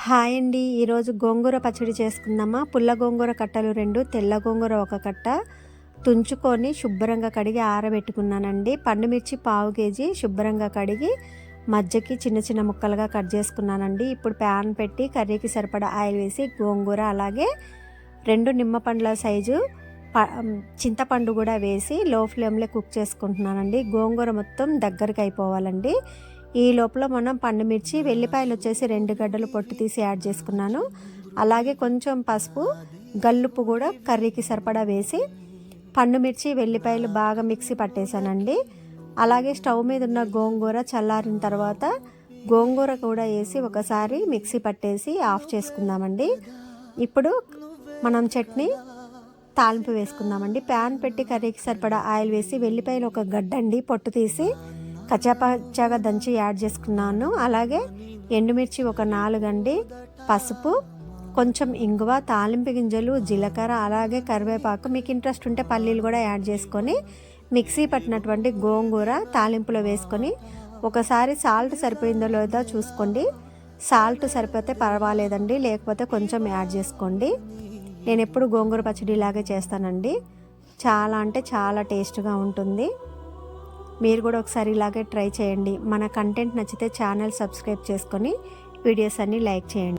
Hi అండి. ఈరోజు గోంగూర పచ్చడి చేసుకుందామా. పుల్ల గోంగూర కట్టలు 2, తెల్ల గోంగూర 1 కట్ట తుంచుకొని శుభ్రంగా కడిగి ఆరబెట్టుకున్నానండి. పండుమిర్చి పావు కేజీ శుభ్రంగా కడిగి మధ్యకి చిన్న చిన్న ముక్కలుగా కట్ చేసుకున్నానండి. ఇప్పుడు ప్యాన్ పెట్టి కర్రీకి సరిపడా ఆయిల్ వేసి గోంగూర అలాగే 2 నిమ్మ పండ్ల సైజు చింతపండు కూడా వేసి లో ఫ్లేమ్లో కుక్ చేసుకుంటున్నానండి. గోంగూర మొత్తం దగ్గరికి అయిపోవాలండి. ఈ లోపల మనం పండుమిర్చి వెల్లిపాయలు వచ్చేసి 2 గడ్డలు పొట్టు తీసి యాడ్ చేసుకున్నాను. అలాగే కొంచెం పసుపు గల్లుప్పు కూడా కర్రీకి సరిపడా వేసి పండుమిర్చి వెల్లిపాయలు బాగా మిక్సీ పట్టేశానండి. అలాగే స్టవ్ మీద ఉన్న గోంగూర చల్లారిన తర్వాత గోంగూర కూడా వేసి ఒకసారి మిక్సీ పట్టేసి ఆఫ్ చేసుకుందామండి. ఇప్పుడు మనం చట్నీ తాలింపు వేసుకుందామండి. ప్యాన్ పెట్టి కర్రీకి సరిపడా ఆయిల్ వేసి వెల్లిపాయలు 1 గడ్డండి పొట్టు తీసి కచ్చాపచ్చాగా దంచి యాడ్ చేసుకున్నాను. అలాగే ఎండుమిర్చి 4 అండి, పసుపు, కొంచెం ఇంగువ, తాలింపు గింజలు, జీలకర్ర, అలాగే కరివేపాకు, మీకు ఇంట్రెస్ట్ ఉంటే పల్లీలు కూడా యాడ్ చేసుకొని మిక్సీ పట్టినటువంటి గోంగూర తాలింపులో వేసుకొని ఒకసారి సాల్ట్ సరిపోయిందో లేదో చూసుకోండి. సాల్ట్ సరిపోతే పర్వాలేదండి, లేకపోతే కొంచెం యాడ్ చేసుకోండి. నేను ఎప్పుడు గోంగూర పచ్చడి ఇలాగే చేస్తానండి. చాలా అంటే చాలా టేస్ట్గా ఉంటుంది. మీరు కూడా ఒకసారి ఇలాగే ట్రై చేయండి. మన కంటెంట్ నచ్చితే ఛానల్ సబ్స్క్రైబ్ చేసుకొని వీడియోస్ అన్నీ లైక్ చేయండి.